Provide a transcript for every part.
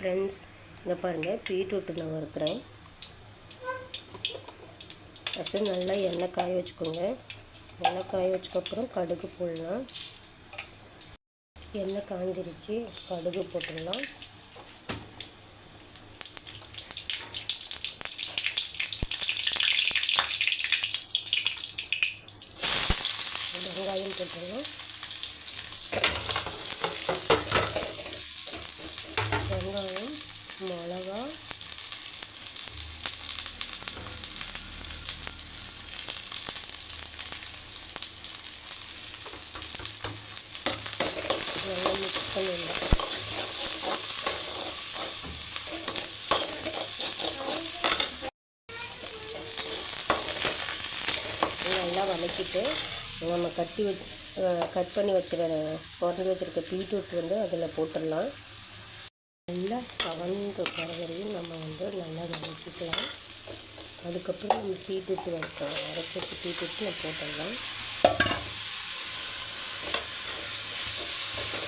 Friends, இங்கே பாருங்கள், beetroot நான் வறுக்கிறேன். ஃபஸ்ட்டு நல்லா எண்ணெய் காய வச்சுக்கோங்க. எண்ணெய் காய வச்சக்கப்புறம் கடுகு போடலாம். எண்ணெய் காஞ்சிருச்சு, கடுகு போட்டுடலாம். வெங்காயம் போட்டுடலாம். வெங்காயம், மிளகா, நல்லா மிக்ஸ் பண்ணிடலாம். நல்லா வதக்கிட்டு நம்ம கட் பண்ணி குறைஞ்சி வச்சுருக்க பீட்ரூட் அதில் போட்டுடலாம். நல்லா கவர்ந்து வரையும் நம்ம நல்லா வதக்கிக்கலாம். அதுக்கப்புறம் நம்ம பீட்ரூட் அரைச்சி பீட்ரூட் நான் போட்டுடலாம்.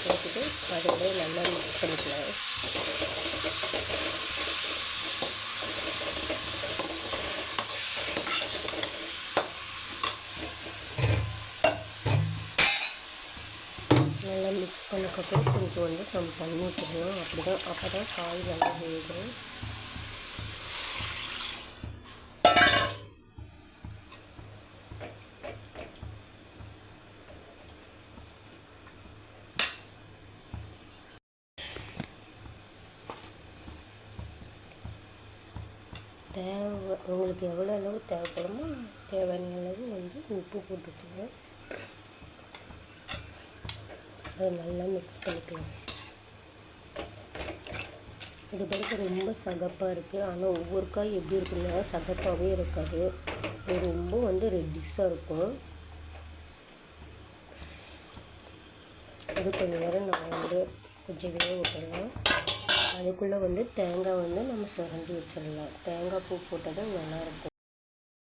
போட்டுட்டு அதோட நல்லா மிக்ஸ் பண்ணிக்கலாம். நல்லா மிக்ஸ் பண்ணக்கப்புறம் கொஞ்சம் நம்ம தண்ணி ஊற்றிடணும். அப்போ தான் காய் நல்லா வேகும். உங்களுக்கு எவ்வளோ அளவு தேவைப்படுமோ தேவையான அளவு உப்பு போட்டுக்கோங்க. அதை நல்லா மிக்ஸ் பண்ணிக்கலாம். இது பார்க்க ரொம்ப சகப்பாக இருக்குது. ஆனால் ஒவ்வொரு காய் எப்படி இருக்குன்னா சகப்பாகவே இருக்காது. ரொம்ப ரெட்டிஷாக இருக்கும். அது கொஞ்சம் நேரம் நம்ம கொஞ்சம் வேக விட்டுடலாம். அதுக்குள்ளே தேங்காய் நம்ம சுரண்டி வச்சிடலாம். தேங்காய் பூ போட்டால் தான் நல்லாயிருக்கும்.